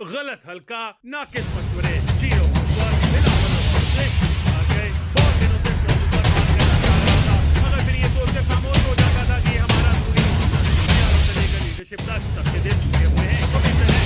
गलत हल्का नाकिस मशवरे जीरो बहुत दिनों से पर बात करना चाह रहा था, मगर फिर ये सोचकर खामोश हो जाता था कि हमारा दूरी से लेकर लीडरशिप तक सबके दिल टूटे हुए हैं, तो बेहतर है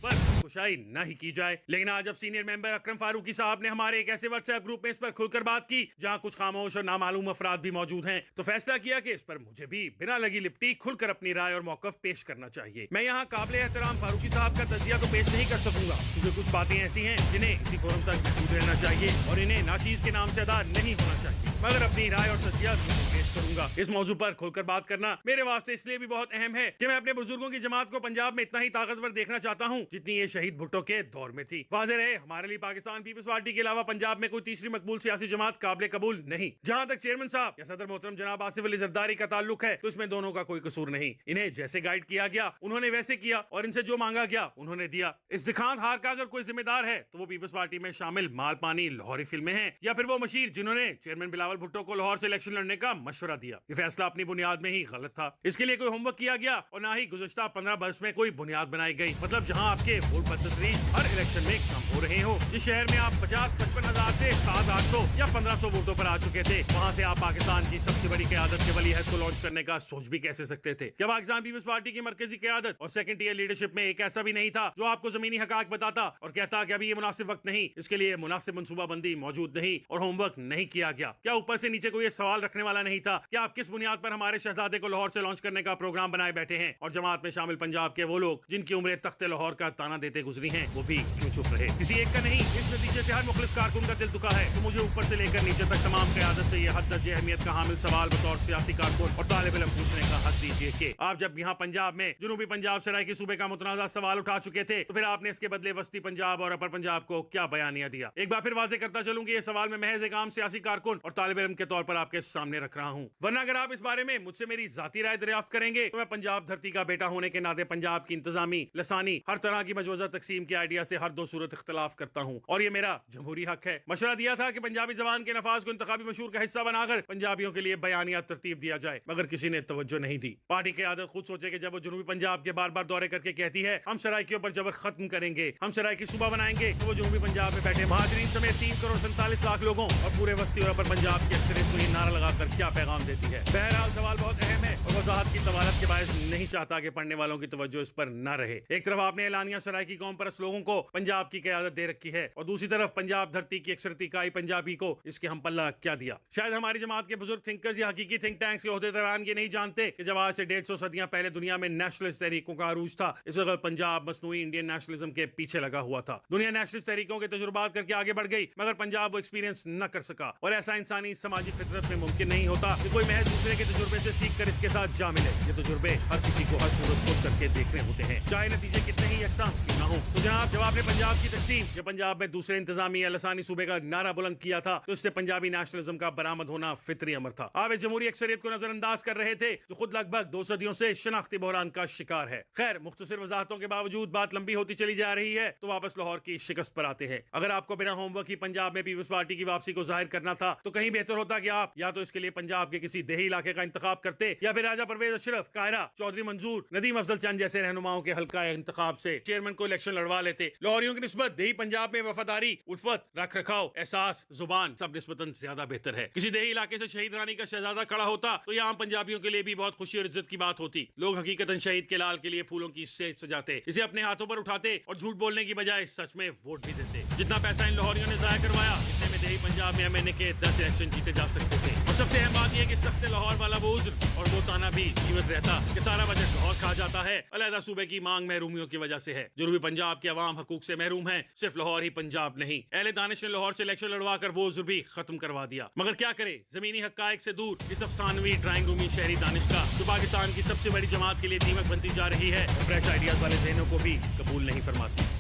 पर खुशाई न ही की जाए। लेकिन आज जब सीनियर मेंबर अकरम फारूकी साहब ने हमारे एक ऐसे व्हाट्सएप ग्रुप में इस पर खुलकर बात की जहां कुछ खामोश और नामालूम अफराद भी मौजूद हैं, तो फैसला किया कि इस पर मुझे भी बिना लगी लिपटी खुलकर अपनी राय और मौकफ पेश करना चाहिए। मैं यहाँ काबिल एहतराम फारूकी साहब का तजिया तो पेश नहीं कर सकूंगा, क्योंकि कुछ बातें ऐसी हैं जिन्हें इसी फोरम तक महदूद रहना चाहिए और इन्हें नाचीज के नाम से अदा नहीं होना चाहिए, मगर अपनी राय और तजिया पेश करूंगा। इस मौजू पर खुलकर बात करना मेरे वास्ते इसलिए भी बहुत अहम है कि मैं अपने बुजुर्गों की जमात को पंजाब में इतना ही ताकतवर देखना चाहता हूँ जितनी ये शहीद भुट्टो के दौर में थी। वाज़ेह रहे, हमारे लिए पाकिस्तान पीपल्स पार्टी के अलावा पंजाब में कोई तीसरी मकबूल सियासी जमात काबिल कबूल नहीं। जहां तक चेयरमैन साहब या सदर मोहतरम जनाब आसिफ अली जरदारी का ताल्लुक है, तो इसमें दोनों का कोई कसूर नहीं। इन्हें जैसे गाइड किया गया उन्होंने वैसे किया और इनसे जो मांगा गया उन्होंने दिया। इस दिखांत हार का अगर कोई जिम्मेदार है तो वो पीपल्स पार्टी में शामिल माल पानी लाहौरी फिल्में हैं, या फिर वो मशीर जिन्होंने चेयरमैन बिलावल भुट्टो को लाहौर से इलेक्शन लड़ने का मशवरा दिया। ये फैसला अपनी बुनियाद में ही गलत था। इसके लिए कोई होमवर्क किया गया और ना ही गुज़श्ता 15 वर्ष में कोई बुनियाद बनाई गई। मतलब जहां आपके वोट बदतदरीज हर इलेक्शन में कम हो रहे हो, जिस शहर में आप 50-55 हजार से 700-800 या 1500 वोटों पर आ चुके थे, वहां से आप पाकिस्तान की सबसे बड़ी क़यादत के वली अहद को लॉन्च करने का सोच भी कैसे सकते थे? क्या पाकिस्तान पीपल्स पार्टी की मरकजी क़यादत और सेकंड टियर लीडरशिप में एक ऐसा भी नहीं था जो आपको जमीनी हकाक बताता और कहता कि अभी ये मुनासिब वक्त नहीं, इसके लिए मुनासिब मनसूबाबंदी मौजूद नहीं और होमवर्क नहीं किया गया? क्या ऊपर से नीचे कोई सवाल रखने वाला नहीं था कि आप किस बुनियाद पर हमारे शहजादे को लाहौर से लॉन्च करने का प्रोग्राम बनाए बैठे हैं, और जमात में शामिल पंजाब के वो लोग जिनकी उम्रें तख्ते लाहौर का ताना देते गुजरी हैं, वो भी क्यों चुप रहे? किसी एक का नहीं, इस नतीजे से हर मुखलिस कारकुन का दिल दुखा है। तो मुझे ऊपर से लेकर नीचे तक तमाम क़यादत से यह हद दर्जे अहमियत का हामिल सवाल बतौर सियासी कारकुन और तालिब इल्म पूछने का हक दीजिए कि आप जब यहाँ पंजाब में जुनूबी पंजाब सराइकी सूबे का मुतनाज़ा सवाल उठा चुके थे, तो फिर आपने इसके बदले वस्ती पंजाब और अपर पंजाब को क्या बयानिया दिया? एक बार फिर वाज़ेह करता चलूं कि ये सवाल मैं महज एक आम सियासी कारकुन और तालिब इल्म के तौर पर आपके सामने रख रहा हूँ, वरना अगर आप इस बारे में मुझसे मेरी जाती राय दरियाफ्त करेंगे तो मैं पंजाब धरती का बेटा होने के नाते पंजाब की इंतजामी, लसानी, हर तरह की मजवजा तकसीम के आइडिया से हर दो सूरत इख्तलाफ करता हूँ और ये मेरा जमहूरी हक है। मशवरा दिया था कि पंजाबी जबान के नफाज को इंतखाबी मशहूर का हिस्सा बनाकर पंजाबियों के लिए बयानिया तरतीब दिया जाए, मगर किसी ने तवज्जो नहीं दी। पार्टी की आदत खुद सोचे कि जब वो जनूबी पंजाब के बार बार दौरे करके कहती है हम सराइकियों पर जबर खत्म करेंगे, हम सराइकी सूबा बनाएंगे, तो वो जनूबी पंजाब में बैठे महाजरीन समेत 3,47,00,000 लोगों और पूरे वस्ती और अपर पंजाब की अक्सरियत को ये नारा लगाकर क्या पैगाम देती है? बहरहाल सवाल बहुत अहम है और वजाहत की तवालत के बायस नहीं चाहता कि पढ़ने वालों की तवज्जो इस पर न रहे। एक तरफ आपने एलानिया सराइकी कौम परस्त लोगों को पंजाब की क़यादत दे रखी है और दूसरी तरफ पंजाब धरती की अक्सरती इकाई पंजाबी को इसके हम पल्ला क्या दिया? शायद हमारी जमात के बुजुर्ग थिंकर्स या हकीकी थिंक टैंक्स के ओहदेदारान ये नहीं जानते कि जब आज से 150 सदियां पहले दुनिया में नेशनलिस्ट तहरीकों का अरूज था, इस वक्त पंजाब मसनूई इंडियन नेशनलिज्म के पीछे लगा हुआ था। दुनिया नेशनलिस्ट तहरीकों के तजुर्बात करके आगे बढ़ गई, मगर पंजाब वो एक्सपीरियंस न कर सका और ऐसा इंसानी समाजी फितरत में मुमकिन नहीं होता कि कोई महज दूसरे के तजुर्बे से सीख कर इसके साथ जा मिले। ये तजुर्बे हर किसी को हर सूरत खुद करके देखने होते हैं, चाहे नतीजे कितने ही यकसां क्यों न हो। तो जनाब, जब आपने पंजाब की तकसीम या पंजाब में दूसरे इंतजामी या लसानी सूबे का नारा बुलंद किया था, तो इससे पंजाबी नेशनलिज्म का बरामद होना फितरी अमर था। आप इस जमहूरी अक्सरियत को नजरअंदाज कर रहे थे जो खुद लगभग 2 सदियों से शनाख्ती बहरान का शिकार है। खैर, मुख्तसर वजाहतों के बावजूद बात लंबी होती चली जा रही है, तो वापस लाहौर की शिकस्त पर आते हैं। अगर आपको बिना होमवर्क ही पंजाब में पीपल्स पार्टी की वापसी को जाहिर करना था, तो कहीं बेहतर होता कि आप या तो इसके लिए पंजाब के किसी देही इलाके का इंतखाब करते, या फिर राजा परवेज अशरफ, कायरा, चौधरी मंजूर, नदीम अफजल चंद जैसे रहनुमाओं के हल्का इंतखाब से चेयरमैन को इलेक्शन लड़वा लेते। लाहौरियों की निस्बत देही पंजाब में वफादारी, उल्फत, रख रखाव, एहसास, जुबान सब निस्बतन ज्यादा बेहतर है। किसी देही इलाके से शहीद रानी का शहजादा खड़ा होता तो यह आम पंजाबियों के लिए भी बहुत खुशी और इज्जत की बात होती। लोग हकीकतन शहीद के लाल के लिए फूलों की सेज सजाते, इसे अपने हाथों पर उठाते और झूठ बोलने की बजाय सच में वोट भी देते। जितना पैसा इन लाहौरियों ने जाया करवाया, इतने में देही पंजाब में एमएनए के 10 इलेक्शन जीते जा सकते थे। और सबसे अहम बात यह कि सख्त लाहौर वाला वो उज्र और वो ताना भी जीवित रहता कि सारा बजट लाहौर खा जाता है। अलहदा सूबे की मांग महरूमियों की वजह से है। जनूबी पंजाब के अवाम हकूक से महरूम है, सिर्फ लाहौर ही पंजाब नहीं। अहले दानिश ने लाहौर से इलेक्शन लड़वा कर वो उज्र भी खत्म करवा दिया। मगर क्या करे, जमीनी हकायक से दूर इस अफसानवी ड्राइंग रूमी शहरी दानिश का जो पाकिस्तान की सबसे बड़ी जमात के लिए दीमक बनती जा रही है, फ्रेश आइडियाज वाले जहनों को भी कबूल नहीं फरमाती।